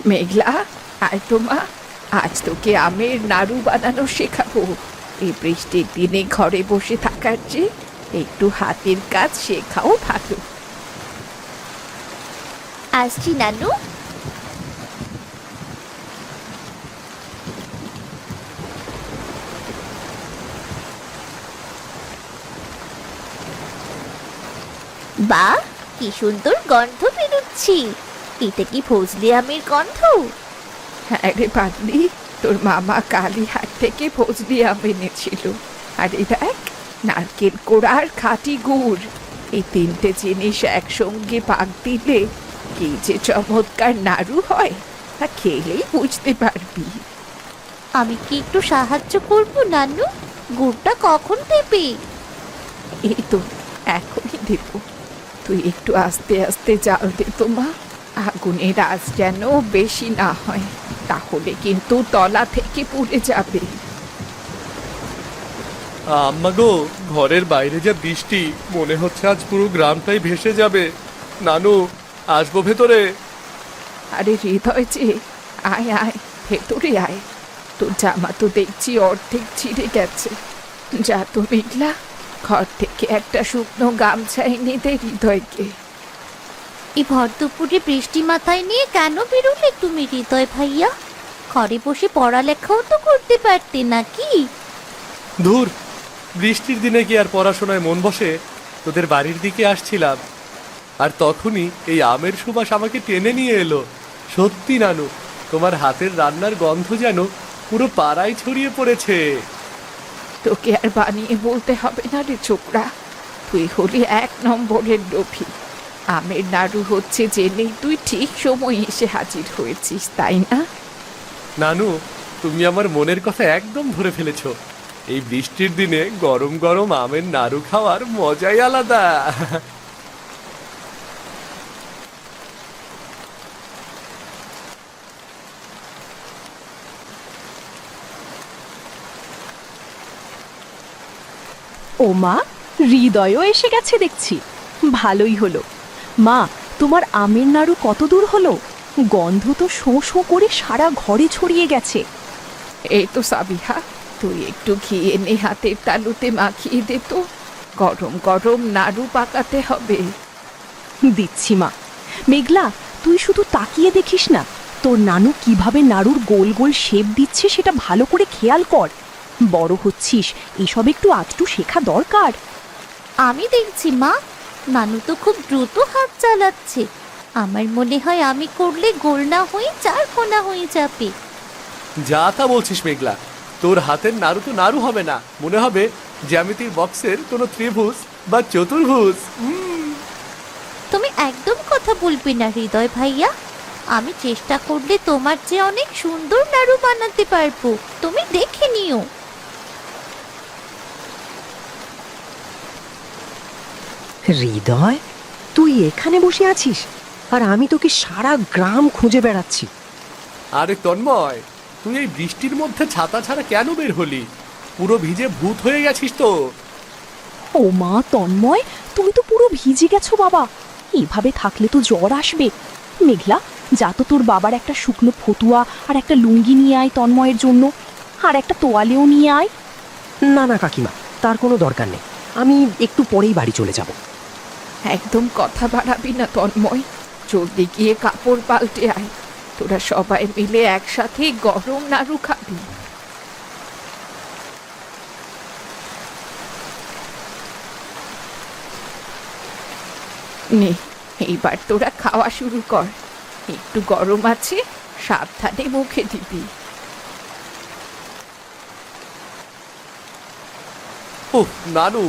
মেঘলা, আয় তো মা, আজ তোকে আমের নাড়ু বানানো শেখাবো। এই বৃষ্টির দিনে ঘরে বসে থাকার চেয়ে একটু হাতের কাজ শেখাও ভালো। আসছি নানু। বাহ, কি সুন্দর গন্ধ বেরোচ্ছে! এটা কি ফজলি আমের গন্ধ? হ্যাঁ রে পাগলি, তোর মামা কালীহাট থেকে ফজলি আম এনেছিল। আর এই দেখ, নারকেল কোড়ার খাঁটি গুড়, এই তিনটে জিনিস একসঙ্গে পাক দিলে কি যে চমৎকার নাড়ু হয়, তা খেলেই বুঝতে পারবি। আমি কি একটু সাহায্য করব নানু? গুড়টা কখন দেবে? এই তো এখনই দেব। তুই একটু আস্তে আস্তে জাল দে তো মা, আগুনের আঁচ যেন বেশি না হয়, তাহলে কিন্তু তলা থেকে পুড়ে যাবে। আম্মা গো, ঘরের বাইরে যা বৃষ্টি, মনে হচ্ছে আজ পুরো গ্রামটাই ভেসে যাবে। নানু, আসবো ভেতরে? আরে হৃদয় যে, আয় আয়, ভেতরে আয়। তোর জামা তো দেখছি অর্ধেক ছিঁড়ে গেছে। যা তো মেঘলা, ঘর থেকে একটা শুকনো গামছা এনে দে হৃদয়কে। এই ভর দুপুরে বৃষ্টি মাথায় নিয়ে কেন বেরোলে তুমি হৃদয় ভাইয়া? ঘরে বসে পড়ালেখাও তো করতে পারতে নাকি? ধুর, বৃষ্টির দিনে কি আর পড়াশোনায় মন বসে? তোদের বাড়ির দিকে আসছিলাম, আর তখনই এই আমের সুবাস আমাকে টেনে নিয়ে এলো। সত্যি নানু, তোমার হাতের রান্নার গন্ধ যেন পুরো পাড়ায় ছড়িয়ে পড়েছে। তোকে আর বানিয়ে বলতে হবে না রে ছোকরা, তুই হলি এক নম্বরের লোভী। আমের নাড়ু হচ্ছে জেনেই তুই ঠিক সময় এসে হাজির হয়েছিস, তাই না? নানু, তুমি আমার মনের কথা একদম ধরে ফেলেছো। এই বৃষ্টির দিনে গরম গরম আমের নাড়ু খাওয়ার মজাই আলাদা। ও মা, হৃদয়ও এসে গেছে দেখছি। ভালোই হলো। মা, তোমার আমের নাড়ু কত দূর হলো? গন্ধ তো শোঁ শোঁ করে সারা ঘরে ছড়িয়ে গেছে। এই তো সাবিহা, তুই একটু ঘি এনে হাতের তালুতে মাখিয়ে দে তো, গরম গরম নাড়ু পাকাতে হবে। দিচ্ছি মা। মেঘলা, তুই শুধু তাকিয়ে দেখিস না, তোর নানু কিভাবে নাড়ুর গোল গোল শেপ দিচ্ছে সেটা ভালো করে খেয়াল কর। বড় হচ্ছিস, এসব একটু আধটু শেখা দরকার। আমি দেখছি মা, নানু তো খুব দ্রুত হাত চালাচ্ছে। আমার মনে হয় আমি করলে গোল না হয়ে চারকোনা হয়ে যাবে। যা তা বলছিস মেঘলা, তোর হাতের নাড়ু তো নাড়ু হবে না, মনে হবে জ্যামিতির বক্সের কোনো ত্রিভুজ বা চতুর্ভুজ। তুমি একদম কথা বলবে না হৃদয় ভাইয়া। আমি চেষ্টা করলে তোমার চেয়ে অনেক সুন্দর নাড়ু বানাতে পারবো, তুমি দেখে নিও। হৃদয়, তুই এখানে বসে আছিস আর আমি তোকে সারা গ্রাম খুঁজে বেড়াচ্ছি। আরে তন্ময়, তুই এই বৃষ্টির মধ্যে ছাতা ছাড়া কেন বের হলি? পুরো ভিজে ভূত হয়ে গেছিস তো। ও মা তন্ময়, তুমি তো পুরো ভিজে গেছো বাবা। এভাবে থাকলে তো জ্বর আসবে। মেঘলা, যা তো তোর বাবার একটা শুকনো ফতুয়া আর একটা লুঙ্গি নিয়ে আয় তন্ময়ের জন্য, আর একটা তোয়ালেও নিয়ে আয়। না না কাকিমা, তার কোনো দরকার নেই, আমি একটু পরেই বাড়ি চলে যাব। একদম কথা বাড়াবি না তন্ময়, জলদি গিয়ে কাপড় পাল্টে আয়। তোরা সবাই মিলে একসাথে গরম নাড়ু খাবি। নে, এইবার তোরা খাওয়া শুরু কর। একটু গরম আছে, সাবধানে মুখে দিবি। উফ নানু,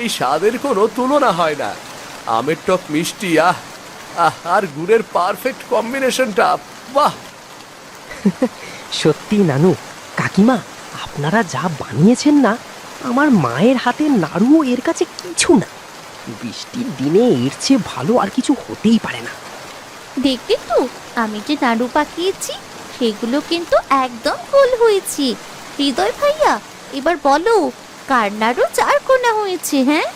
এই স্বাদের কোনো তুলনা হয় না। আমের টক মিষ্টি, আহ আহ, আর গুড়ের পারফেক্ট কম্বিনেশনটা, বাহ! সত্যি নানু, কাকিমা, আপনারা যা বানিয়েছেন না, আমার মায়ের হাতের নাড়ুও এর কাছে কিছু না। বৃষ্টির দিনে এর চেয়ে ভালো আর কিছু হতেই পারে না। দেখলে তো, আমি যে নাড়ু পাকিয়েছি সেগুলো কিন্তু একদম গোল হয়েছে। হৃদয় ভাইয়া, এবার বলো কার নাড়ু চারকোনা হয়েছে? হ্যাঁ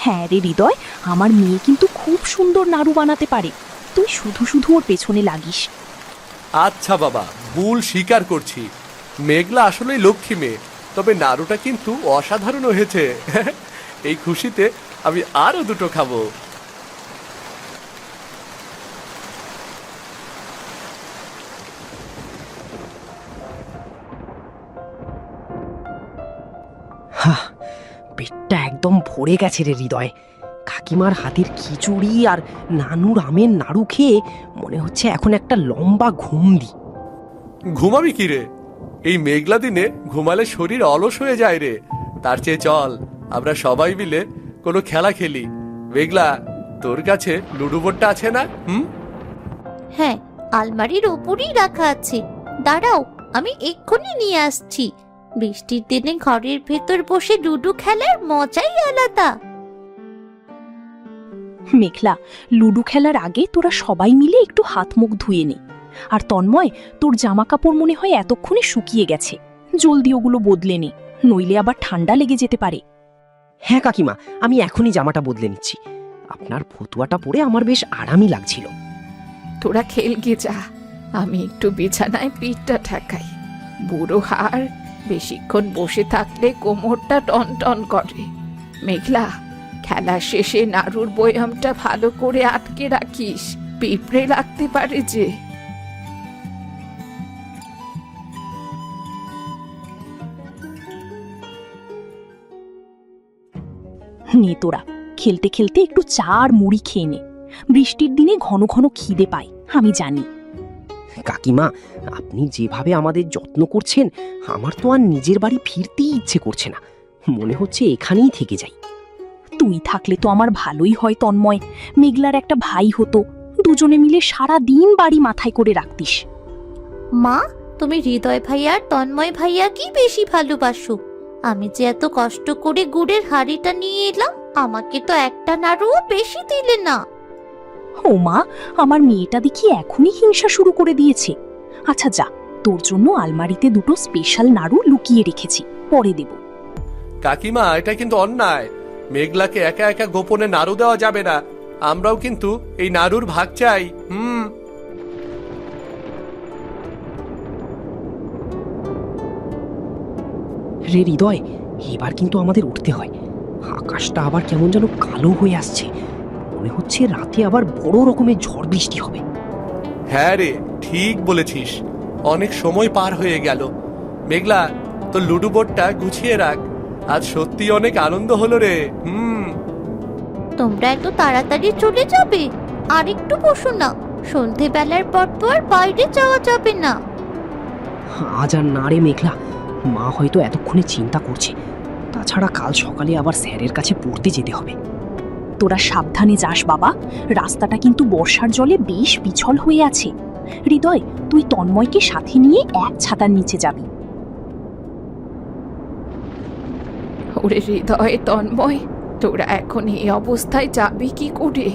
হ্যাঁ রে হৃদয়, আমার মেয়ে কিন্তু খুব সুন্দর নাড়ু বানাতে পারে। তুই শুধু শুধু ওর পেছনে লাগিস। আচ্ছা বাবা, ভুল স্বীকার করছি। মেঘলা আসলেই লক্ষ্মী মেয়ে, তবে নাড়ুটা কিন্তু অসাধারণ হয়েছে। এই খুশিতে আমি আরো দুটো খাবো। পেটটা একদম ভরে গেছে রে হৃদয়। কাকিমার হাতের খিচুড়ি আর নানুর আমের নাড়ু খেয়ে মনে হচ্ছে এখন একটা লম্বা ঘুম দি। ঘুমাবি কি রে? এই মেঘলা দিনে ঘুমালে শরীর অলস হয়ে যায় রে। তার চেয়ে চল আমরা সবাই মিলে কোনো খেলা খেলি। মেঘলা, তোর কাছে লুডো বোর্ডটা আছে না? হ্যাঁ, আলমারির ওপরই রাখা আছে। দাঁড়াও, আমি এক্ষুনি নিয়ে আসছি। বৃষ্টির দিনে ঘরের ভেতর বসে লুডো খেলার মজাই আলাদা। মেঘলা, লুডো খেলার আগে তোরা সবাই মিলে একটু হাত মুখ ধুয়ে নে। আর তন্ময়, তোর জামা কাপড় মনে হয় এতক্ষণে শুকিয়ে গেছে, জলদি ওগুলো বদলে নে, নইলে আবার ঠান্ডা লেগে যেতে পারে। হ্যাঁ কাকিমা, আমি এখনই জামাটা বদলে নিচ্ছি। আপনার ফতুয়াটা পরে আমার বেশ আরামই লাগছিল। তোরা খেল গিয়ে যা, আমি একটু বিছানায় পিঠটা ঠেকাই। বুড়ো হাড় বেশিক্ষণ বসে থাকলে কোমরটা টন টন করে। মেঘলা, খেলা শেষে নাড়ুর বয়ামটা ভালো করে আটকে রাখিস, পিঁপড়ে লাগতে পারে যে। নে তোরা, খেলতে খেলতে একটু চা আর মুড়ি খেয়ে নে। বৃষ্টির দিনে ঘন ঘন খিদে পায়, আমি জানি। কাকিমা, আপনি যেভাবে আমাদের যত্ন করছেন, আমার তো আর নিজের বাড়ি ফিরতেই ইচ্ছে করছে না। মনে হচ্ছে এখানেই থেকে যাই। তুই থাকলে তো আমার ভালোই হয় তন্ময়, মেঘলার একটা ভাই হতো, দুজনে মিলে সারা দিন বাড়ি মাথায় করে রাখতিস। মা, তুমি হৃদয় ভাইয়া আর তন্ময় ভাইয়া কি বেশি ভালোবাসো। আমি যে এত কষ্ট করে গুড়ের হাঁড়িটা নিয়ে এলাম, আমাকে তো একটা নাড়ুও বেশি দিলে না। ও মা, আমার মেয়েটা দেখি এখনই হিংসা শুরু করে দিয়েছে। আচ্ছা যা, তোর জন্য আলমারিতে দুটো স্পেশাল নাড়ু লুকিয়ে রেখেছি, পরে দেব। কাকিমা, এটা কিন্তু অন্যায়। মেঘলাকে একা একা গোপনে নাড়ু দেওয়া যাবে না। আমরাও কিন্তু এই নাড়ুর ভাগ চাই। রে হৃদয়, এবার কিন্তু আমাদের উঠতে হয়। আকাশটা আবার কেমন যেন কালো হয়ে আসছে। মনে হচ্ছে রাতে আবার বড় রকমের ঝড় বৃষ্টি হবে। হ্যাঁ রে, ঠিক বলেছিস। অনেক সময় পার হয়ে গেল। মেঘলা, তোর লুডো বোর্ডটা গুছিয়ে রাখ। আজ সত্যি অনেক আনন্দ হলো রে। তোমরা এত তাড়াতাড়ি চলে যাবে? আর একটু বসো না, সন্ধেবেলার পর তো আর বাইরে যাওয়া যাবে না। আজ আর না রে মেঘলা, মা হয়তো এতক্ষণে চিন্তা করছে। তাছাড়া কাল সকালে আবার স্যারের কাছে পড়তে যেতে হবে। তোরা সাবধানে যাস বাবা, রাস্তাটা কিন্তু বর্ষার জলে বেশ পিছল হয়ে আছে। হৃদয়, তুই তন্ময়কে সাথে নিয়ে এক ছাতার নিচে যাবি। ওরে হৃদয়, তন্ময়, তোরা এখন এই অবস্থায় যাবি কি করে?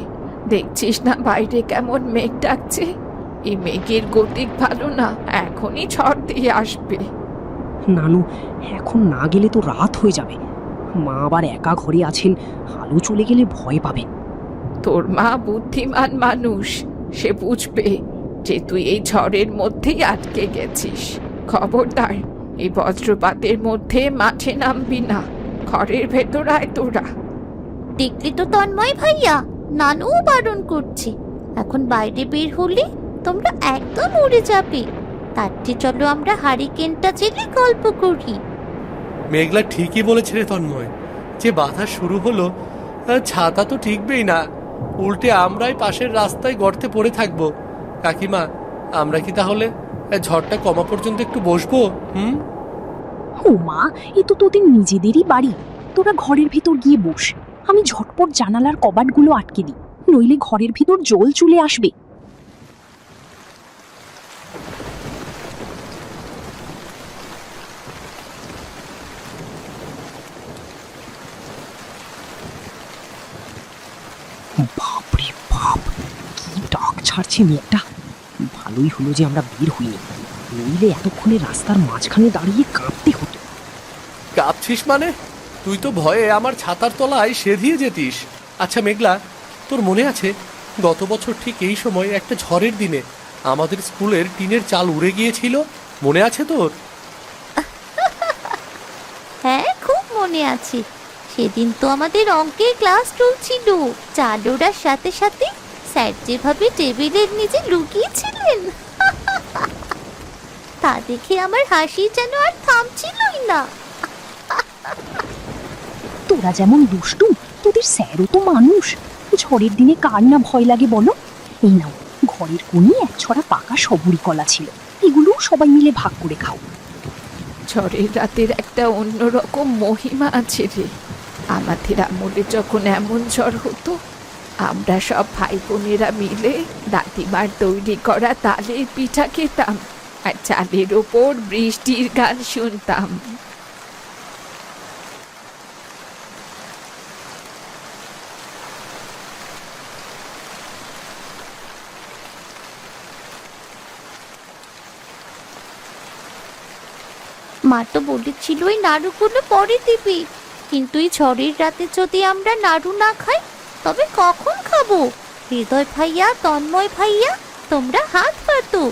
দেখছিস না বাইরে কেমন মেঘ ডাকছে? এই মেঘের গতিক ভালো না, এখনই ঝড় দিয়ে আসবে। নানু, এখন না গেলে তো রাত হয়ে যাবে। মা আবার একা ঘরে আছেন, আলো চলে গেলে ভয় পাবেন। তোর মা বুদ্ধিমান মানুষ, সে বুঝবে যে তুই এই ঝড়ের মধ্যেই আটকে গেছিস। খবরদার, এই বজ্রপাতের মধ্যে মাঠে নামবি না, ঘরের ভেতর আয় তোরা। দেখলি তো তন্ময় ভাইয়া, নানুও বারণ করছে। এখন বাইরে বের হলে তোমরা একদম উড়ে যাবে। তার চেয়ে চলো আমরা হারিকেনটা জেলে গল্প করি। মেঘলা ঠিকই বলেছে রে তন্ময়। যে বাধা শুরু হলো, ছাতা তো টিকবেই না, উল্টে আমরাই পাশের রাস্তায় গর্তে পড়ে থাকবো। কাকিমা, আমরা কি তাহলে ঝড়টা কমা পর্যন্ত একটু বসবো? ও মা, এ তো তোদের নিজেদেরই বাড়ি, তোরা ঘরের ভেতর গিয়ে বস। আমি ঝটপট জানালার কবাটগুলো আটকে দিই, নইলে ঘরের ভেতর জল চলে আসবে। বাপরে বাপ, কি ডাক ছাড়ছে মেঘটা। ভালোই হলো যে আমরা বের হইনি, নইলে এতক্ষণে রাস্তার মাঝখানে দাঁড়িয়ে কাঁপতে হতো। কাঁপছিস মানে? তুই তো ভয়ে আমার ছাতার তলায় সেধিয়ে যেতিস। আচ্ছা মেঘলা, তোর মনে আছে গত বছর ঠিক এই সময় একটা ঝড়ের দিনে আমাদের স্কুলের টিনের চাল উড়ে গিয়েছিল, মনে আছে তোর? হ্যাঁ, খুব মনে আছে। সেদিন তো আমাদের অঙ্কের ক্লাস চলছিল, চাল ওড়ার সাথে সাথে স্যার যেভাবে টেবিলের নিচে লুকিয়েছিলেন, তা দেখে আমার হাসি যেন আর থামছিলই না। তোরা যেমন দুষ্টু, তোদের স্যারও তো মানুষ। ঝড়ের দিনে কার না ভয় লাগে বলো? এই নাও, ঘরের কোণে এক ছড়া পাকা সবুরি কলা ছিল, এগুলো সবাই মিলে ভাগ করে খাও। ঝড়ের রাতের একটা অন্যরকম মহিমা আছে রে। আমাদের আমলে যখন এমন ঝড় হতো, আমরা সব ভাই বোনেরা মিলে দাদিমার তৈরি করা তালের পিঠা খেতাম আর চালের ওপর বৃষ্টির গান শুনতাম। মা তো বলেছিল এই নাড়ুগুলো পরে দিবি, কিন্তু এই ঝড়ের রাতে যদি আমরা নাড়ু না খাই তবে কখন খাবো? হৃদয় ভাইয়া, তন্ময় ভাইয়া, তোমরা হাত পাতো।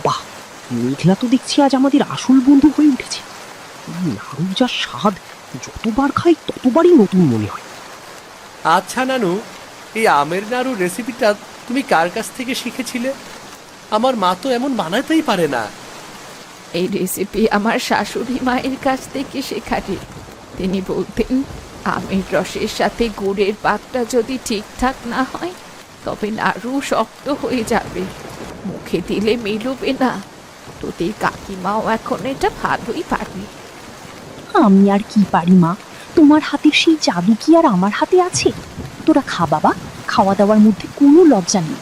বাহ, মেঘলা তো দেখছি আজ আমাদের আসল বন্ধু হয়ে উঠেছে। নাড়ু যা স্বাদ, যতবার খাই ততবারই নতুন মনে হয়। আচ্ছা নানু, এই আমের নাড়ুর রেসিপিটা তুমি কার কাছ থেকে শিখেছিলে? আমার মা তো এমন বানাতেই পারে না। এই রেসিপি আমার শাশুড়ি মায়ের কাছ থেকে শেখারে। তিনি বলতেন, আমের রসের সাথে গুড়ের পাকটা যদি ঠিকঠাক না হয় তবে নাড়ু শক্ত হয়ে যাবে, মুখে দিলে মিলবে না। তোদের কাকিমাও এখন এটা ভালোই পারে। আমি আর কি পারি মা, তোমার হাতের সেই জাদু কি আর আমার হাতে আছে? তোরা খা বাবা, খাওয়া দাওয়ার মধ্যে কোনো লজ্জা নেই।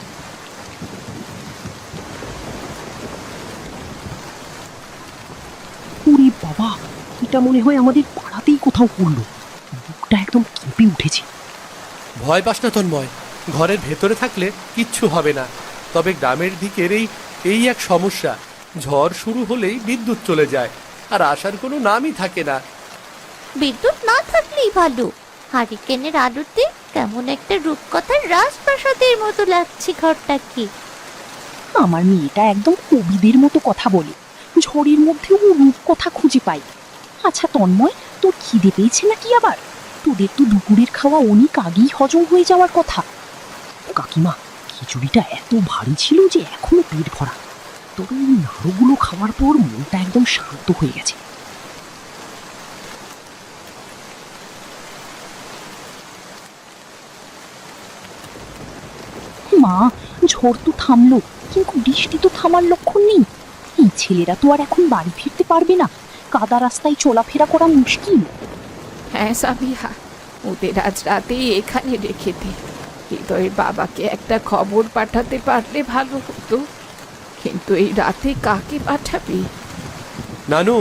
ওরে বাবা, এটা মনে হয় আমাদের পাড়াতেই কোথাও করলো। বুকটা একদম কেঁপে উঠেছে। ভয় পাস না তন্ময়, ঘরের ভেতরে থাকলে কিচ্ছু হবে না। তবে গ্রামের দিকের এই এক সমস্যা, ঝড় শুরু হলেই বিদ্যুৎ চলে যায় আর আসার কোনো নামই থাকে না। বিদ্যুৎ না থাকলেই ভালো। হারিকেনের আলোতে কেমন একটা রূপকথার রাজপ্রাসাদের মতো লাগছে ঘরটাকে। আমার মেয়েটা একদম কবিদের মতো কথা বলে, ঝড়ের মধ্যেও রূপ কথা খুঁজে পাই। আচ্ছা তন্ময়, তোর খিদে পেয়েছে নাকি আবার? তোদের তো দুপুরের খাওয়া অনেক আগেই হজম হয়ে যাওয়ার কথা। কাকিমা, খিচুড়িটা এত ভারী ছিল যে এখনো পেট ভরা, তবে এই নাড়ুগুলো খাওয়ার পর মনটা একদম শান্ত হয়ে গেছে। মা, ঝড় তো থামলো, কিন্তু বৃষ্টি তো থামার লক্ষণ নেই। এই ছেলেরা তো আর এখন বাড়ি ফিরতে পারবে না, কাদা রাস্তায় চলাফেরা করা মুশকিল। হ্যাঁ সাবিহা, ওদের আজ রাতেই এখানে রেখে দে। হৃদয়ের বাবাকে একটা খবর পাঠাতে পারলে ভালো হতো, কিন্তু এই রাতে কাকে পাঠাবি? নানু,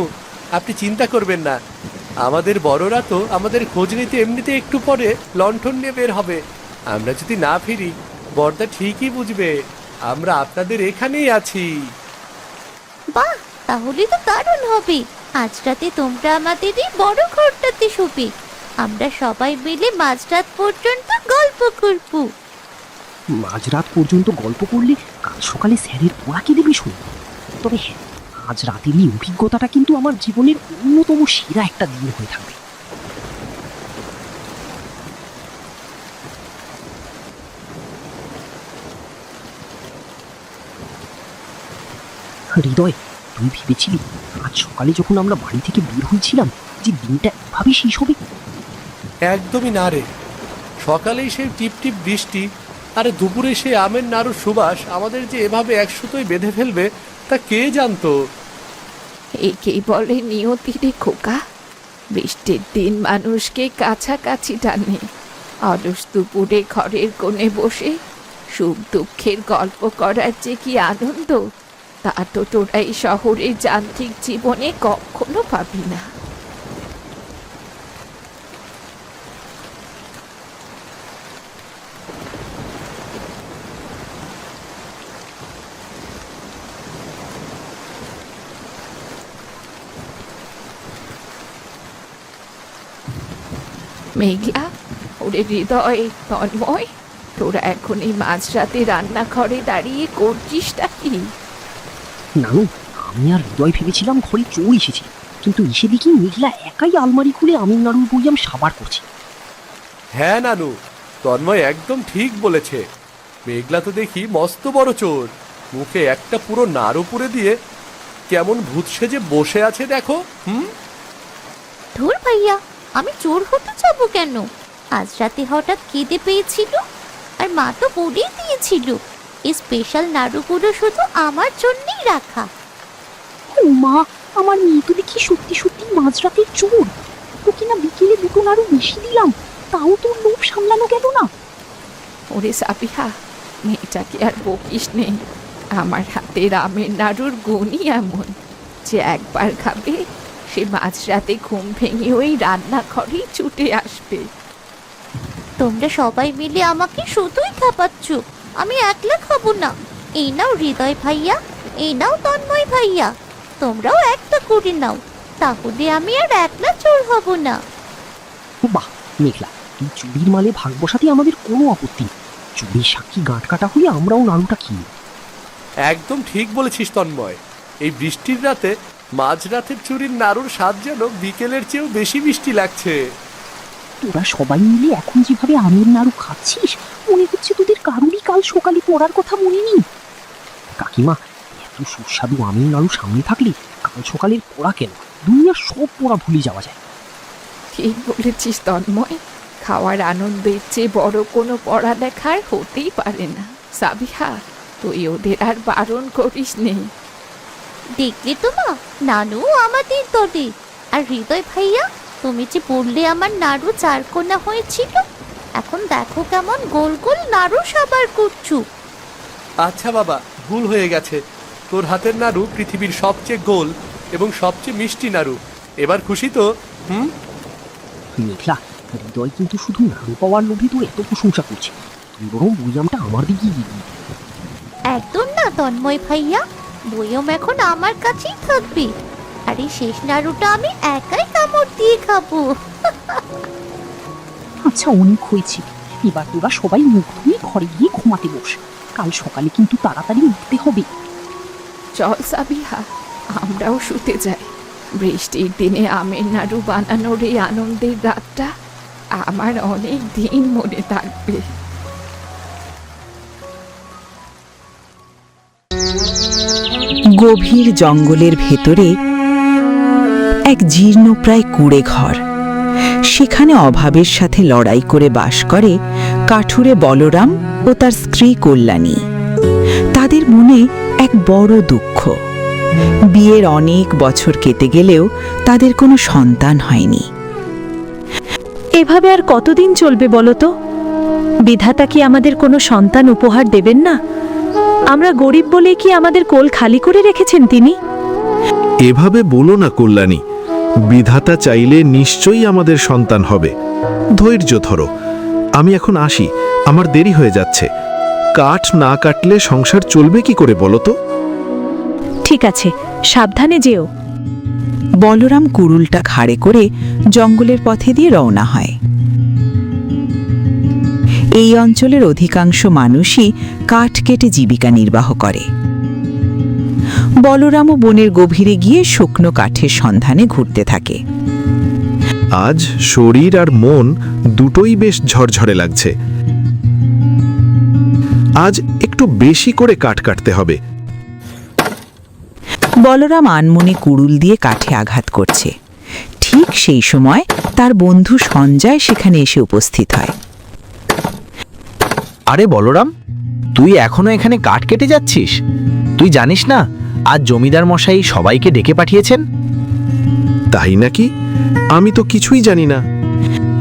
আপনি চিন্তা করবেন না, আমাদের বড়রা তো আমাদের খোঁজ নিতে এমনিতে একটু পরে লণ্ঠন নিয়ে বের হবে। আমরা যদি না ফিরি, বড়দা ঠিকই বুঝবে আমরা আপনাদের এখানেই আছি। বাহ, তাহলে তো দারুণ হবে। আজ রাতে তোমরা আমাদের এই বড় ঘরটাতে শুবে, আমরা সবাই মিলে মাঝরাত পর্যন্ত গল্প করব। মাঝরাত পর্যন্ত গল্প করলে কাল সকালে স্যারের পোড়াকে দেবে শুনে। তবে হ্যাঁ, আজ রাতের এই অভিজ্ঞতাটা কিন্তু আমার জীবনের অন্যতম সেরা একটা দিন হয়ে থাকবে। হৃদয়, তুই ভেবেছিলি আজ সকালে যখন আমরা বাড়ি থেকে বের হয়েছিলাম যে দিনটা এভাবে শেষ হবে? একদমই না রে, সকালেই সেই টিপ টিপ বৃষ্টি আর দুপুরে সেই আমের নাড়ুর সুবাস আমাদের যে এভাবে এক সুতোয় বেঁধে ফেলবে তা কে জানতো। একেই বলে নিয়তি রে খোকা। বৃষ্টির দিন মানুষকে কাছাকাছি টানে। অলস দুপুরে ঘরের কোণে বসে সুখ দুঃখের গল্প করার যে কি আনন্দ, তা তো তোরা এই শহরের যান্ত্রিক জীবনে কখনো পাবি না। মেঘলা, ওরে হৃদয়, তন্ময়, তোরা এখন এই মাঝরাতে রান্নাঘরে দাঁড়িয়ে করছিসটা কি? নানু, আমি আর হৃদয় ভেবেছিলাম ঘরে চোর এসেছে, কিন্তু এসে দেখি মেঘলা একাই আলমারি খুলে আমির নাড়ুর বইয়াম সাবার করছে। হ্যাঁ নানু, তন্ময় একদম ঠিক বলেছে। মেঘলা তো দেখি মস্ত বড় চোর, মুখে একটা পুরো নাড়ু পুরে দিয়ে কেমন ভূত সেজে বসে আছে দেখো। ধুর ভাইয়া, আমি চোর হতে যাবো কেন? আজ রাতে হঠাৎ খিদে পেয়েছিল, আর মা তো বলেই দিয়েছিল এই স্পেশাল নাড়ুগুলো শুধু আমার জন্যই রাখা। ও মা, আমার মেয়ে তো দেখি সত্যি সত্যি মাঝরাতের চোর। তোকে না বিকেলে দুটো নাড়ু বেশি দিলাম, তাও তোর লোভ সামলানো গেল না। ওরে সাবিহা, মেয়েটাকে আর বকিস নেই। আমার হাতের আমের নাড়ুর গুণই এমন যে একবার খাবে সে মাঝরাতে ঘুম ভেঙে ওই রান্নাঘরেই ছুটে আসবে। তোমরা সবাই মিলে আমাকে শুধুই খাপাচ্ছ, আমি একলা খাবো না। এই নাও হৃদয় ভাইয়া, এই নাও তন্ময় ভাইয়া, তোমরাও একটা করে নাও, তাহলে আমি আর একলা চোর হব না। ও বাহ মেঘলা, তুই চুরির মালে ভাগ বসাতে আমাদের কোনো আপত্তি নেই। চুরির সাক্ষী গাঁট কাটা হয়ে আমরাও নাড়ুটা কিনি। একদম ঠিক বলেছিস তন্ময়। এই বৃষ্টির রাতে মাঝরাতের চুরির নাড়ুর স্বাদ যেন বিকেলের চেয়েও বেশি মিষ্টি লাগছে। তোরা সবাই মিলে এখন যেভাবে আমের নাড়ু খাচ্ছিস, মনে হচ্ছে তোদের কারুরই কাল সকালে পড়ার কথা মনে নেই। কাকিমা, এত সুস্বাদু আমের নাড়ু সামনে থাকলে কাল সকালের পড়া কেন, দুনিয়ার সব পড়া ভুলে যাওয়া যায়। ঠিক বলেছিস তন্ময়, খাওয়ার আনন্দের চেয়ে বড় কোনো পড়ালেখার হতেই পারে না। সাবিহা, তুই ওদের আর বারণ করিস নেই। দেখলে তো মা, নানু আমাদের দলে। আর হৃদয় ভাইয়া, তুমি যে বললে আমার নাড়ু চারকোনা হয়েছিল, এখন দেখো কেমন গোল গোল নাড়ু সাবার করছু। আচ্ছা বাবা, ভুল হয়ে গেছে। তোর হাতের নাড়ু পৃথিবীর সবচেয়ে গোল এবং সবচেয়ে মিষ্টি নাড়ু। এবার খুশি তো? মেঘলা, হৃদয় কিন্তু শুধু নাড়ু পাওয়ার লোভে তোর এত প্রশংসা করছে। তুই বরং বইয়ামটা আমার দিকে দিয়ে দিবি। একদম না তন্ময় ভাইয়া, বইয়ম এখন আমার কাছেই থাকবে, আর এই শেষ নাড়ুটা আমি একাই কামড় দিয়ে খাবো। আচ্ছা, অনেক হয়েছে, এবার তোরা সবাই মুখ ধুয়ে ঘরে গিয়ে ঘুমাতে বস। কাল সকালে কিন্তু তাড়াতাড়ি উঠতে হবে। চল সাবিহা, আমরাও শুতে যাই। বৃষ্টির দিনে আমের নাড়ু বানানোর এই আনন্দের রাতটা আমার অনেক দিন মনে থাকবে। গভীর জঙ্গলের ভেতরে এক জীর্ণপ্রায় কুঁড়ে ঘর। সেখানে অভাবের সাথে লড়াই করে বাস করে কাঠুরে বলরাম ও তার স্ত্রী কল্যাণী। তাদের মনে এক বড় দুঃখ। বিয়ের অনেক বছর কেটে গেলেও তাদের কোনো সন্তান হয়নি। এভাবে আর কতদিন চলবে বলো তো? বিধাতা কি আমাদের কোনো সন্তান উপহার দেবেন না? আমরা গরিব বলে কি আমাদের কোল খালি করে রেখেছেন তিনি? এভাবে বলো না কল্যাণী, বিধাতা চাইলে নিশ্চয়ই আমাদের সন্তান হবে। ধৈর্য ধরো, আমি এখন আসি, আমার দেরি হয়ে যাচ্ছে। কাঠ না কাটলে সংসার চলবে কি করে বলো তো? ঠিক আছে, সাবধানে যেও। বলরাম কুড়ুলটা ঘাড়ে করে জঙ্গলের পথে দিয়ে রওনা হয়। এই অঞ্চলের অধিকাংশ মানুষই কাঠ কেটে জীবিকা নির্বাহ করে। বলরামও বনের গভীরে গিয়ে শুকনো কাঠের সন্ধানে ঘুরতে থাকে। আজ শরীর আর মন দুটোই বেশ ঝরঝরে লাগছে। আজ একটু বেশি করে কাঠ কাটতে হবে। বলরাম আনমনে কুড়ুল দিয়ে কাঠে আঘাত করছে। ঠিক সেই সময় তার বন্ধু সঞ্জয় সেখানে এসে উপস্থিত হয়। আরে বলরাম, তুই এখনো এখানে কাঠ কেটে যাচ্ছিস? তুই জানিস না আজ জমিদার মশাই সবাইকে ডেকে পাঠিয়েছেন? তাই নাকি? আমি তো কিছুই জানি না।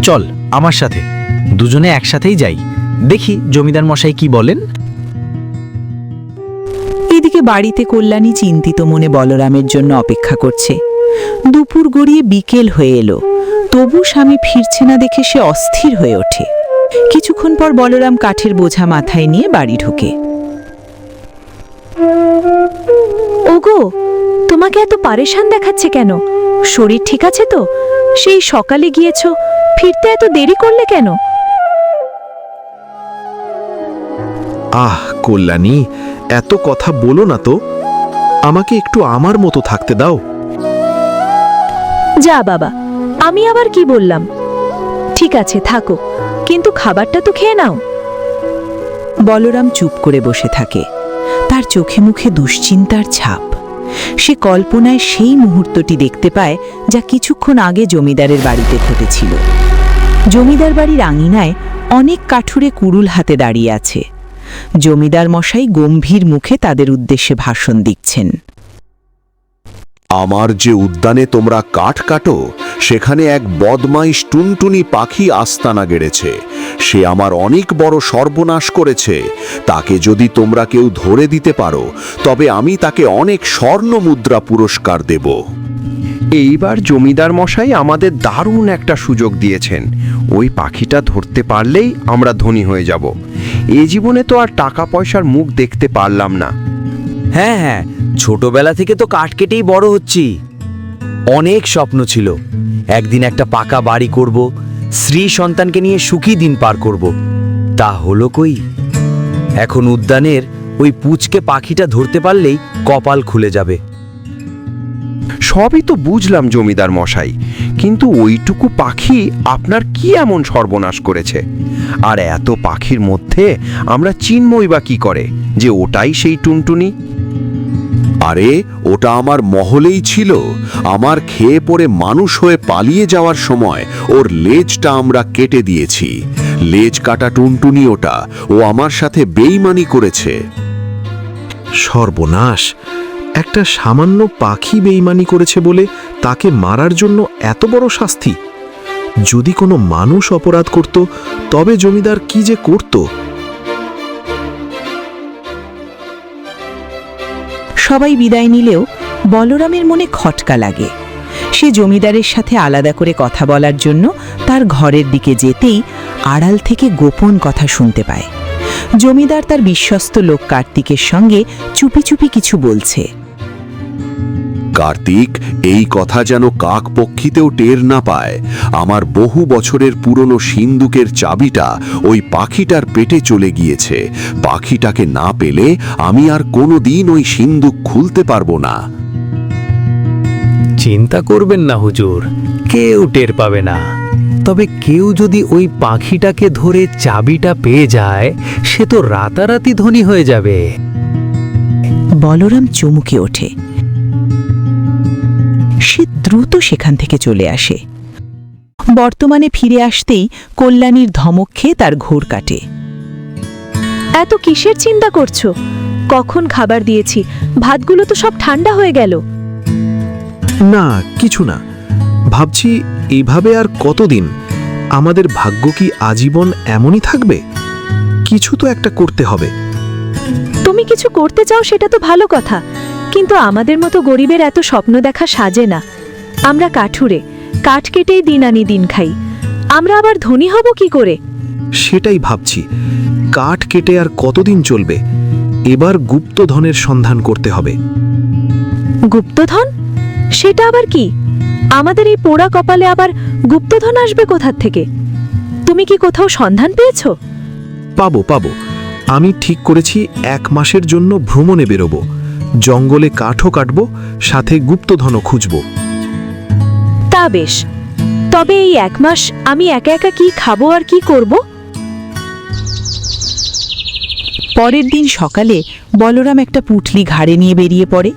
চল আমার সাথে, দুজনে একসাথেই যাই, দেখি জমিদার মশাই কি বলেন। এদিকে বাড়িতে কল্যাণী চিন্তিত মনে বলরামের জন্য অপেক্ষা করছে। দুপুর গড়িয়ে বিকেল হয়ে এলো, তবু স্বামী ফিরছে না দেখে সে অস্থির হয়ে ওঠে। কিছুক্ষণ পর বলরাম কাঠের বোঝা মাথায় নিয়ে বাড়ি ঢোকে। ওগো, তোমাকে এত পারেশান দেখাচ্ছে কেন? শরীর ঠিক আছে তো? সেই সকালে গিয়েছো, ফিরতে এত দেরি করলে কেন? আহ কল্যাণী, এত কথা বলো না তো, আমাকে একটু আমার মতো থাকতে দাও। যা বাবা, আমি আবার কি বললাম? ঠিক আছে থাকো, কিন্তু খাবারটা তো খেয়ে নাও। বলরাম চুপ করে বসে থাকে। তার চোখে মুখে দুশ্চিন্তার ছাপ। সে কল্পনায় সেই মুহূর্তটি দেখতে পায় যা কিছুক্ষণ আগে জমিদারের বাড়িতে ঘটেছিল। জমিদার বাড়ির আঙিনায় অনেক কাঠুরে কুড়ুল হাতে দাঁড়িয়ে আছে। জমিদার মশাই গম্ভীর মুখে তাদের উদ্দেশ্যে ভাষণ দিচ্ছেন। আমার যে উদ্যানে তোমরা কাঠ কাটো, সেখানে এক বদমাইশ টুনটুনি পাখি আস্তানা গেড়েছে। সে আমার অনেক বড় সর্বনাশ করেছে। তাকে যদি তোমরা কেউ ধরে দিতে পারো, তবে আমি তাকে অনেক স্বর্ণ মুদ্রা পুরস্কার দেব। এইবার জমিদার মশাই আমাদের দারুণ একটা সুযোগ দিয়েছেন। ওই পাখিটা ধরতে পারলেই আমরা ধনী হয়ে যাব। এ জীবনে তো আর টাকা পয়সার মুখ দেখতে পারলাম না। হ্যাঁ হ্যাঁ, ছোটবেলা থেকে তো কাঠ কেটেই বড় হচ্ছি। অনেক স্বপ্ন ছিল, একদিন একটা পাকা বাড়ি করব, স্ত্রী সন্তানকে নিয়ে সুখী দিন পার করব। তা হলো কই? এখন উদ্যানের ওই পুচকে পাখিটা ধরতে পারলেই কপাল খুলে যাবে। সবই তো বুঝলাম জমিদার মশাই, কিন্তু ওইটুকু পাখি আপনার কি এমন সর্বনাশ করেছে? আর এত পাখির মধ্যে আমরা চিনমই বা কি করে যে ওটাই সেই টুনটুনি? আরে, ওটা আমার মহলেই ছিল। আমার খেয়ে পড়ে মানুষ হয়ে পালিয়ে যাওয়ার সময় ওর লেজটা আমরা কেটে দিয়েছি। লেজ কাটা টুনটুনি ওটা। ও আমার সাথে বেইমানি করেছে। সর্বনাশ! একটা সামান্য পাখি বেইমানি করেছে বলে তাকে মারার জন্য এত বড় শাস্তি! যদি কোনো মানুষ অপরাধ করত, তবে জমিদার কি যে করত! সবাই বিদায় নিলেও বলরামের মনে খটকা লাগে। সে জমিদারের সাথে আলাদা করে কথা বলার জন্য তার ঘরের দিকে যেতেই আড়াল থেকে গোপন কথা শুনতে পায়। জমিদার তার বিশ্বস্ত লোক কার্তিকের সঙ্গে চুপি চুপি কিছু বলছে। কার্তিক, এই কথা যেন কাক পক্ষীতেও টের না পায়। আমার বহু বছরের পুরনো সিন্দুকের চাবিটা ওই পাখিটার পেটে চলে গিয়েছে। পাখিটাকে না পেলে আমি আর কোনোদিন ওই সিন্দুক খুলতে পারবো না। চিন্তা করবেন না হুজুর, কেউ টের পাবে না। তবে কেউ যদি ওই পাখিটাকে ধরে চাবিটা পেয়ে যায়, সে তো রাতারাতি ধনী হয়ে যাবে। বলরাম চমকে ওঠে। সে দ্রুত সেখান থেকে চলে আসে। বর্তমানে ফিরে আসতেই কল্যাণীর ধমক খেয়ে তার ঘোর কাটে। এত কিসের চিন্তা করছো? কখন খাবার দিয়েছি, ভাতগুলো তো সব ঠান্ডা হয়ে গেল। না, কিছু না। ভাবছি, এইভাবে আর কতদিন? আমাদের ভাগ্য কি আজীবন এমনই থাকবে? কিছু তো একটা করতে হবে। তুমি কিছু করতে চাও সেটা তো ভালো কথা, কিন্তু আমাদের মতো গরিবের এত স্বপ্ন দেখা সাজে না। আমরা কাঠুরে, কাঠ কেটেই দিন আনি দিন খাই। আমরা আবার ধনী হব কি করে? সেটাই ভাবছি, কাঠ কেটে আর কতদিন চলবে? এবার গুপ্তধনের সন্ধান করতে হবে। গুপ্তধন? সেটা আবার কি? আমাদের এই পোড়া কপালে আবার গুপ্তধন আসবে কোথার থেকে? তুমি কি কোথাও সন্ধান পেয়েছো? পাবো পাবো। আমি ঠিক করেছি 1 মাসের জন্য ভ্রমণে বেরোবো। জঙ্গলে কাঠও কাটবো, সাথে গুপ্তধনও খুঁজবো। তা বেশ, তবে এই 1 মাস আমি একা একা কি খাবো আর কি করব? পরের দিন সকালে বলরাম একটা পুঁটলি ঘাড়ে নিয়ে বেরিয়ে পড়ে।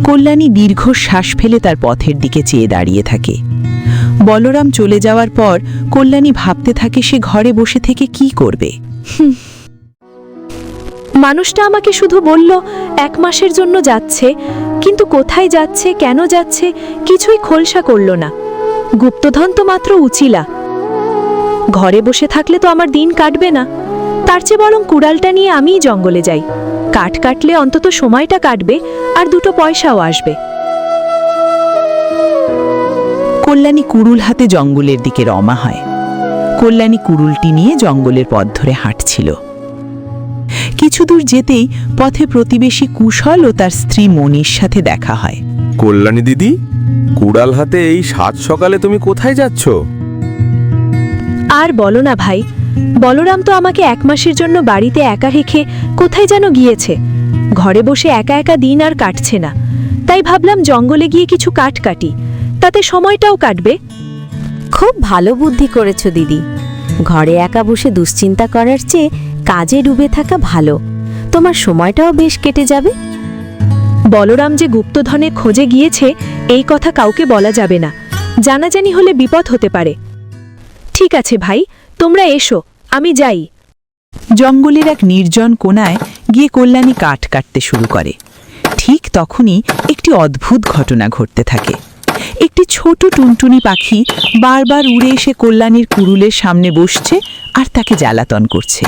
কল্যাণী দীর্ঘ শ্বাস ফেলে তার পথের দিকে চেয়ে দাঁড়িয়ে থাকে। বলরাম চলে যাওয়ার পর কল্যাণী ভাবতে থাকে সে ঘরে বসে থেকে কি করবে। মানুষটা আমাকে শুধু বলল 1 মাসের জন্য যাচ্ছে, কিন্তু কোথায় যাচ্ছে, কেন যাচ্ছে, কিছুই খোলসা করল না। গুপ্তধন তো মাত্র উচিলা। ঘরে বসে থাকলে তো আমার দিন কাটবে না। তার চেয়ে বরং কুড়ালটা নিয়ে আমিই জঙ্গলে যাই। কাঠ কাটলে অন্তত সময়টা কাটবে আর 2 পয়সাও আসবে। কল্যাণী কুড়ুল হাতে জঙ্গলের দিকে রওনা হয়। কল্যাণী কুড়ুলটি নিয়ে জঙ্গলের পথ ধরে হাঁটছিল। কিছু দূর যেতেই পথে প্রতিবেশী কুশল ও তার স্ত্রী মনির সাথে দেখা হয়। কল্যাণী দিদি, কুড়াল হাতে এই 7 সকালে তুমি কোথায় যাচ্ছ? আর বলো না ভাই, বলরাম তো আমাকে 1 মাসের জন্য বাড়িতে একা রেখে কোথায় যেন গিয়েছে। ঘরে বসে একা একা দিন আর কাটছে না, তাই ভাবলাম জঙ্গলে গিয়ে কিছু কাঠ কাটি, তাতে সময়টাও কাটবে। খুব ভালো বুদ্ধি করেছো দিদি। ঘরে একা বসে দুশ্চিন্তা করার চেয়ে কাজে ডুবে থাকা ভালো, তোমার সময়টাও বেশ কেটে যাবে। বলরাম যে গুপ্তধনের খোঁজে গিয়েছে এই কথা কাউকে বলা যাবে না, জানাজানি হলে বিপদ হতে পারে। ঠিক আছে ভাই, তোমরা এসো, আমি যাই। জঙ্গলের এক নির্জন কোণায় গিয়ে কল্যাণী কাঠ কাটতে শুরু করে। ঠিক তখনই একটি অদ্ভুত ঘটনা ঘটতে থাকে। একটি ছোট টুনটুনি পাখি বারবার উড়ে এসে কল্যাণীর কুড়ুলের সামনে বসছে আর তাকে জ্বালাতন করছে।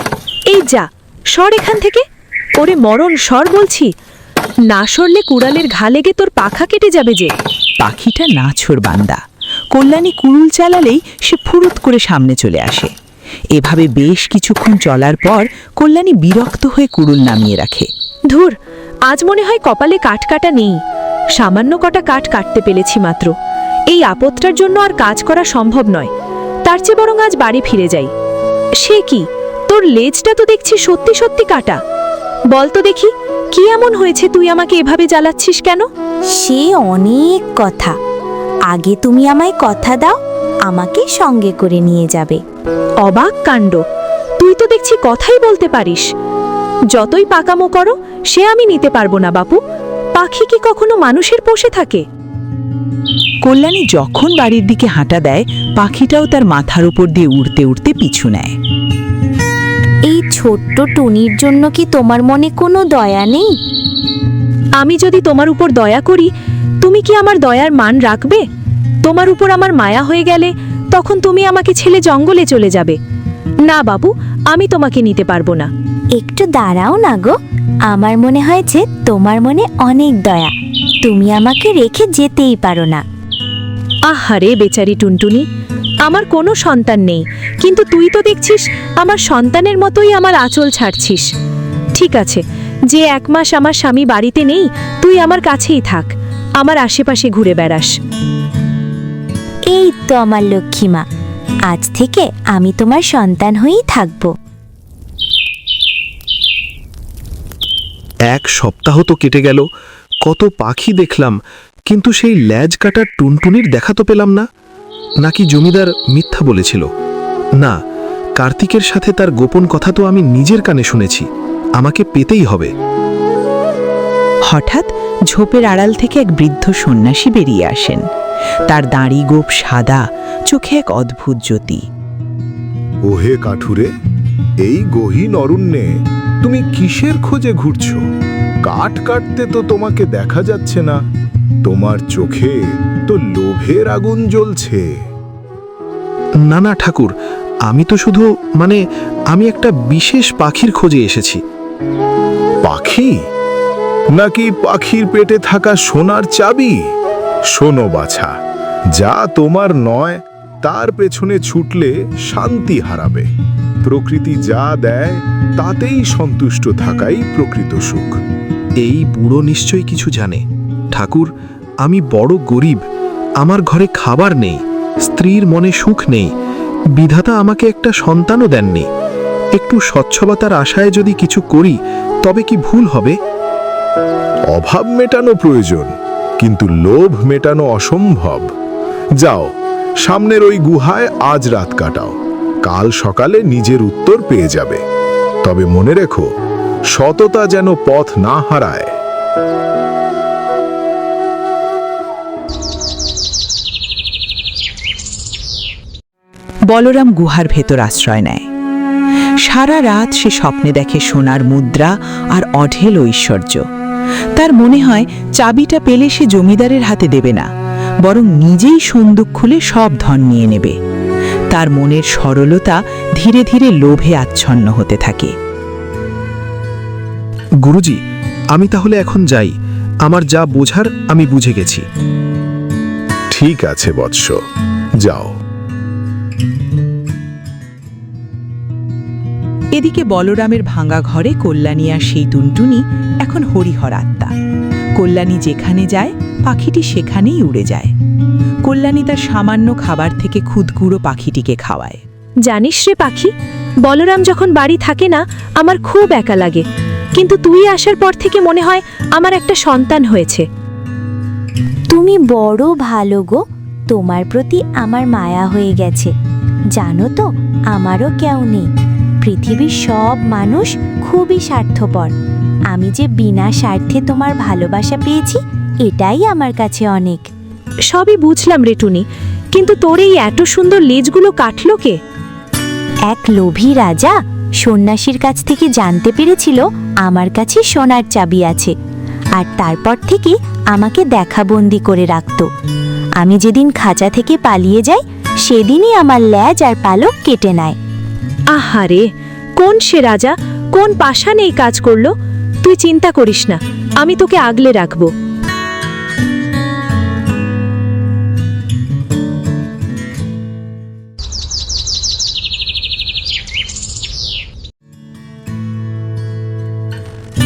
এই যা, সর এখান থেকে। ওরে মরণ, সর বলছি। না সরলে কুড়ালের ঘা লেগে তোর পাখা কেটে যাবে যে। পাখিটা নাছোড় বান্দা। কল্যাণী কুড়ুল চালালেই সে ফুরুত করে সামনে চলে আসে। এভাবে বেশ কিছুক্ষণ চলার পর কল্যাণী বিরক্ত হয়ে কুড়ুল নামিয়ে রাখে। ধুর, আজ মনে হয় কপালে কাঠ কাটা নেই। সামান্য কটা কাঠ কাটতে পেরেছি মাত্র। এই আপদটার জন্য আর কাজ করা সম্ভব নয়, তার চেয়ে বরং আজ বাড়ি ফিরে যাই। সে কি, তোর লেজটা তো দেখছি সত্যি সত্যি কাটা। বল তো দেখি, কি এমন হয়েছে তুই আমাকে এভাবে জ্বালাচ্ছিস কেন? সে অনেক কথা। আগে তুমি আমায় কথা দাও, আমাকে সঙ্গে করে নিয়ে যাবে। অবাক কাণ্ড, তুই তো দেখছি কথাই বলতে পারিস। যতই পাকামো করো, সে আমি নিতে পারবো না বাপু। পাখি কি কখনো মানুষের পোষে থাকে? কল্যাণী যখন বাড়ির দিকে হাঁটা দেয়, পাখিটাও তার মাথার উপর দিয়ে উড়তে উড়তে পিছু নেয়। এই ছোট্ট টুনির জন্য কি তোমার মনে কোনো দয়া নেই? আমি যদি তোমার উপর দয়া করি, তুমি কি আমার দয়ার মান রাখবে? তোমার উপর আমার মায়া হয়ে গেলে তখন তুমি আমাকে ছেড়ে জঙ্গলে চলে যাবে। না বাবু, আমি তোমাকে নিতে পারবো না। একটু দাঁড়াও না গো, আমার মনে হয়েছে তোমার মনে অনেক দয়া, তুমি আমাকে রেখে যেতেই পারো না। আহারে বেচারি টুনটুনি, আমার কোনো সন্তান নেই, কিন্তু তুই তো দেখছিস আমার সন্তানের মতোই আমার আঁচল ছাড়ছিস। ঠিক আছে, যে 1 মাস আমার স্বামী বাড়িতে নেই, তুই আমার কাছেই থাক, আমার আশেপাশে ঘুরে বেড়াস। এই তো আমার লক্ষ্মীমা, আজ থেকে আমি তোমার সন্তান হয়েই থাকবো। 1 সপ্তাহ তো কেটে গেল, কত পাখি দেখলাম, কিন্তু সেই ল্যাজ কাটার টুনটুনির দেখা তো পেলাম না। নাকি জমিদার মিথ্যা বলেছিল? না, কার্তিকের সাথে তার গোপন কথা তো আমি নিজের কানে শুনেছি। আমাকে পেতেই হবে। হঠাৎ ঝোপের আড়াল থেকে এক বৃদ্ধ সন্ন্যাসী বেরিয়ে আসেন। তার দাড়ি গোপ সাদা, চোখে এক অদ্ভুত জ্যোতি। ওহে কাঠুরে, এই গহীন অরণ্যে তুমি কিসের খোঁজে ঘুরছো? কাঠ কাটতে তো তোমাকে দেখা যাচ্ছে না, তোমার চোখে তো লোভের আগুন জ্বলছে। না না ঠাকুর, আমি তো শুধু আমি একটা বিশেষ পাখির খোঁজে এসেছি। পাখি? নাকি পাখির পেটে থাকা সোনার চাবি? শোনো বাছা, যা তোমার নয় তার পেছনে ছুটলে শান্তি হারাবে। প্রকৃতি যা দেয় তাতেই সন্তুষ্ট থাকাই প্রকৃত সুখ। এই বুড়ো নিশ্চয়ই কিছু জানে। ঠাকুর, আমি বড় গরিব, আমার ঘরে খাবার নেই, স্ত্রীর মনে সুখ নেই, বিধাতা আমাকে একটা সন্তানও দেননি। একটু স্বচ্ছবতার আশায় যদি কিছু করি, তবে কি ভুল হবে? অভাব মেটানো প্রয়োজন, কিন্তু লোভ মেটানো অসম্ভব। যাও, সামনের ওই গুহায় আজ রাত কাটাও, কাল সকালে নিজের উত্তর পেয়ে যাবে। তবে মনে রেখো, সততা যেন পথ না হারায়। বলরাম গুহার ভেতর আশ্রয় নেয়। সারা রাত সে স্বপ্নে দেখে সোনার মুদ্রা আর অঢেল ঐশ্বর্য। তার মনে হয় চাবিটা পেলে সে জমিদারের হাতে দেবে না, বরং নিজেই সন্দুক খুলে সব ধন নিয়ে নেবে। তার মনের সরলতা ধীরে ধীরে লোভে আচ্ছন্ন হতে থাকে। গুরুজি, আমি তাহলে এখন যাই। আমার যা বোঝার আমি বুঝে গেছি। ঠিক আছে বৎস, যাও। এদিকে বলরামের ভাঙা ঘরে কল্যাণী আর সেই টুনটুনি এখন হরিহর আত্মা। কল্যাণী যেখানে যায়, পাখিটি সেখানেই উড়ে যায়। কল্যাণী তার সামান্য খাবার থেকে ক্ষুদগুঁড়ো পাখিটিকে খাওয়ায়। জানিস রে পাখি, বলরাম যখন বাড়ি থাকে না আমার খুব একা লাগে, কিন্তু তুই আসার পর থেকে মনে হয় আমার একটা সন্তান হয়েছে। তুমি বড় ভালো গো, তোমার প্রতি আমার মায়া হয়ে গেছে। জানো তো, আমারও কেউ নেই। পৃথিবীর সব মানুষ খুবই স্বার্থপর। আমি যে বিনা স্বার্থে তোমার ভালোবাসা পেয়েছি, এটাই আমার কাছে অনেক। সবই বুঝলাম রে টুনি, কিন্তু তোর এই এত সুন্দর লেজগুলো কাটলো কে? এক লোভী রাজা সন্ন্যাসীর কাছ থেকে জানতে পেরেছিল আমার কাছে সোনার চাবি আছে, আর তারপর থেকে আমাকে দেখাবন্দি করে রাখত। আমি যেদিন খাঁচা থেকে পালিয়ে যাই, সেদিনই আমার লেজ আর পালক কেটে নেয়। আহারে, কোন সে রাজা, কোন পাষাণ এই কাজ করলো? তুই চিন্তা করিস না, আমি তোকে আগলে রাখবো।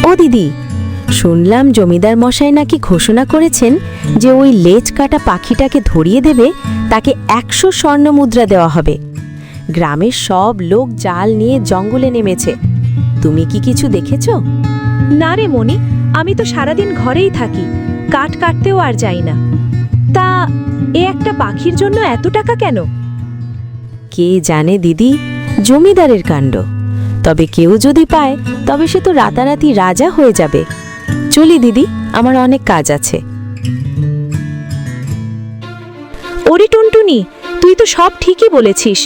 ও দিদি, শুনলাম জমিদার মশাই নাকি ঘোষণা করেছেন যে ওই লেজ কাটা পাখিটাকে ধরিয়ে দেবে তাকে 100 স্বর্ণ মুদ্রা দেওয়া হবে। গ্রামের সব লোক জাল নিয়ে জঙ্গলে নেমেছে। তুমি কি কিছু দেখেছো? না রে মনি, আমি তো সারাদিন ঘরেই থাকি, কাঠ কাটতেও আর যাই না। তা এ একটা পাখির জন্য এত টাকা কেন? কে জানে দিদি, জমিদারের কাণ্ড। তবে কেউ যদি পায় তবে সে তো রাতারাতি রাজা হয়ে যাবে। চলি দিদি, আমার অনেক কাজ আছে। ওরে টুনটুনি, তুই তো সব ঠিকই বলেছিস।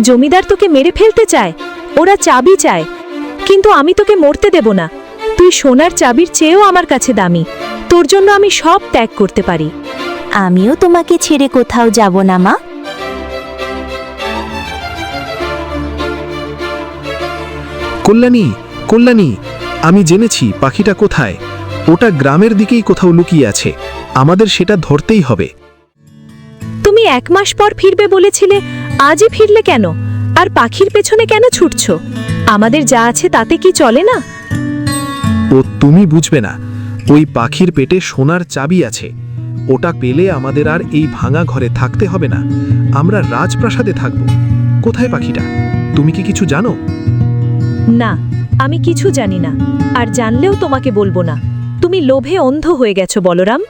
জমিদার তোকে মেরে ফেলতে চায়, ওরা চাবি চায়, কিন্তু আমি তোকে মরতে দেব না। তুই সোনার চাবির চেয়েও আমার কাছে দামি, তোর জন্য আমি সব ত্যাগ করতে পারি। আমিও তোমাকে ছেড়ে কোথাও যাব না মা। কল্যাণী, কল্যাণী, আমি জেনেছি পাখিটা কোথায়। ওটা গ্রামের দিকেই কোথাও লুকিয়ে আছে। আমাদের সেটা ধরতেই হবে। তুমি 1 মাস পর ফিরবে বলেছিলে, আজই ফিরলে কেন? আর পাখির পেছনে কেন ছুটছো? আমাদের যা আছে তাতে কি চলে না? ও তুমি বুঝবে না, ওই পাখির পেটে সোনার চাবি আছে। ওটা পেলে আমাদের আর এই ভাঙা ঘরে থাকতে হবে না, আমরা রাজপ্রাসাদে থাকব। কোথায় পাখিটা? তুমি কি কিছু জানো? না, আমি কিছু জানি না, আর জানলেও তোমাকে বলবো না। তুমি লোভে অন্ধ হয়ে গেছো বলরাম।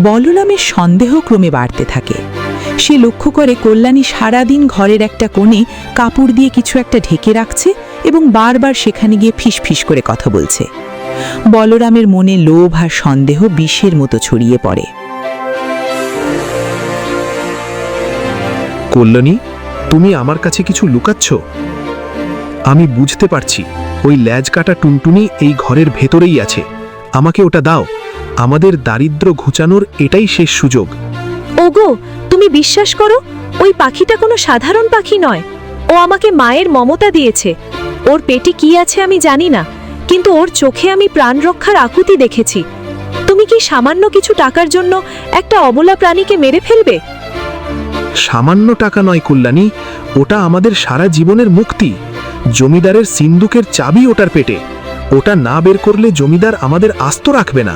বলরামের সন্দেহ ক্রমে বাড়তে থাকে। সে লক্ষ্য করে কল্যাণী সারাদিন ঘরের একটা কোণে কাপড় দিয়ে কিছু একটা ঢেকে রাখছে এবং বারবার সেখানে গিয়ে ফিসফিস করে কথা বলছে। বলরামের মনে লোভ আর সন্দেহ বিষের মতো ছড়িয়ে পড়ে। কল্যাণী, তুমি আমার কাছে কিছু লুকাচ্ছ? আমি বুঝতে পারছি ওই লেজ কাটা টুনটুনি এই ঘরের ভেতরেই আছে। আমাকে ওটা দাও। আমাদের দারিদ্র্য ঘুচানোর এটাই শেষ সুযোগ। ওগো, তুমি বিশ্বাস করো, ওই পাখিটা কোনো সাধারণ পাখি নয়। ও আমাকে মায়ের মমতা দিয়েছে। ওর পেটে কি আছে আমি জানি না, কিন্তু ওর চোখে আমি প্রাণ রক্ষার আকুতি দেখেছি। তুমি কি সামান্য কিছু টাকার জন্য একটা অবলা প্রাণীকে মেরে ফেলবে? সামান্য টাকা নয় কল্যাণী, ওটা আমাদের সারা জীবনের মুক্তি। জমিদারের সিন্দুকের চাবি ওটার পেটে। ওটা না বের করলে জমিদার আমাদের আস্ত রাখবে না।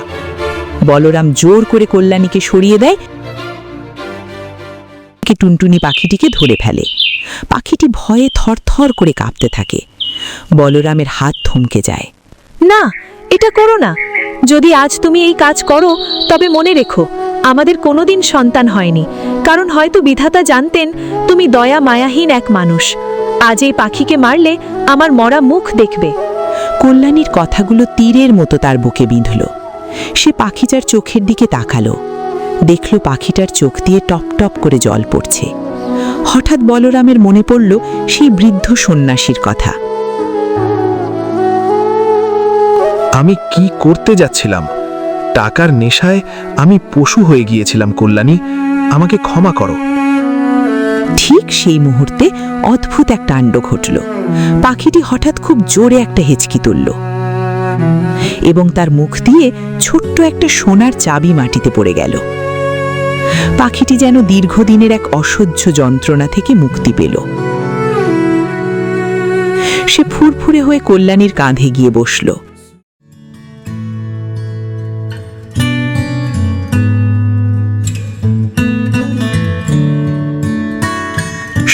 বলরাম জোর করে কল্যাণীকে সরিয়ে দেয়, টুনটুনি পাখিটিকে ধরে ফেলে। পাখিটি ভয়ে থরথর করে কাঁপতে থাকে। বলরামের হাত থমকে যায়। না, এটা করো না। যদি আজ তুমি এই কাজ করো, তবে মনে রেখো আমাদের কোনোদিন সন্তান হয়নি, কারণ হয়তো বিধাতা জানতেন তুমি দয়া মায়াহীন এক মানুষ। আজ এই পাখিকে মারলে আমার মরা মুখ দেখবে। কল্যাণীর কথাগুলো তীরের মতো তার বুকে বিঁধল। সে পাখিটার চোখের দিকে তাকালো, দেখল পাখিটার চোখ দিয়ে টপ টপ করে জল পড়ছে। হঠাৎ বলরামের মনে পড়ল সেই বৃদ্ধ সন্ন্যাসীর কথা। আমি কি করতে যাচ্ছিলাম? টাকার নেশায় আমি পশু হয়ে গিয়েছিলাম কল্যাণী, আমাকে ক্ষমা করো। ঠিক সেই মুহূর্তে অদ্ভুত এক কাণ্ড ঘটল। পাখিটি হঠাৎ খুব জোরে একটা হেঁচকি তুলল এবং তার মুখ দিয়ে ছোট্ট একটা সোনার চাবি মাটিতে পড়ে গেল। পাখিটি যেন দীর্ঘদিনের এক অসহ্য যন্ত্রণা থেকে মুক্তি পেল। সে ফুরফুরে হয়ে কল্যাণীর কাঁধে গিয়ে বসল।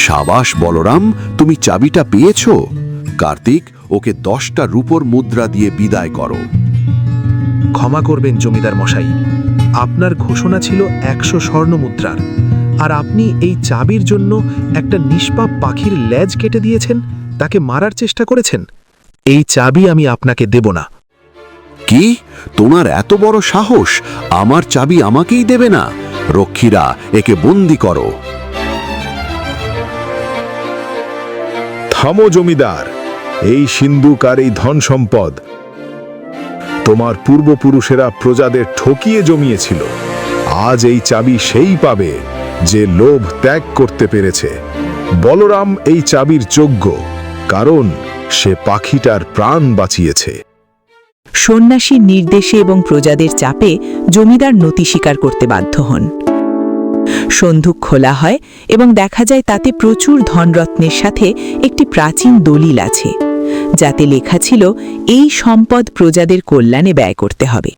সাবাস বলরাম, তুমি চাবিটা পেয়েছো। কার্তিক, ওকে 10টা রূপোর মুদ্রা দিয়ে বিদায় করো। ক্ষমা করবেন জমিদার মশাই, আপনার ঘোষণা ছিল 100 স্বর্ণ মুদ্রার, আর আপনি এই চাবির জন্য একটা নিষ্পাপ পাখির লেজ কেটে দিয়েছেন, তাকে মারার চেষ্টা করেছেন। এই চাবি আমি আপনাকে দেব না। কি, তোমার এত বড় সাহস? আমার চাবি আমাকেই দেবে না? রক্ষীরা, একে বন্দি করো। থামো জমিদার, এই সিন্ধুক আর এই ধন সম্পদ তোমার পূর্বপুরুষেরা প্রজাদের ঠকিয়ে জমিয়েছিল। আজ এই চাবি সেই পাবে যে লোভ ত্যাগ করতে পেরেছে। বলরাম এই চাবির যোগ্য, কারণ সে পাখিটার প্রাণ বাঁচিয়েছে। সন্ন্যাসীর নির্দেশে এবং প্রজাদের চাপে জমিদার নতি স্বীকার করতে বাধ্য হন। সন্ধুক খোলা হয় এবং দেখা যায় তাতে প্রচুর ধনরত্নের সাথে একটি প্রাচীন দলিল আছে, যাতে লেখা ছিল এই সম্পদ প্রজাদের কল্যাণে ব্যয় করতে হবে।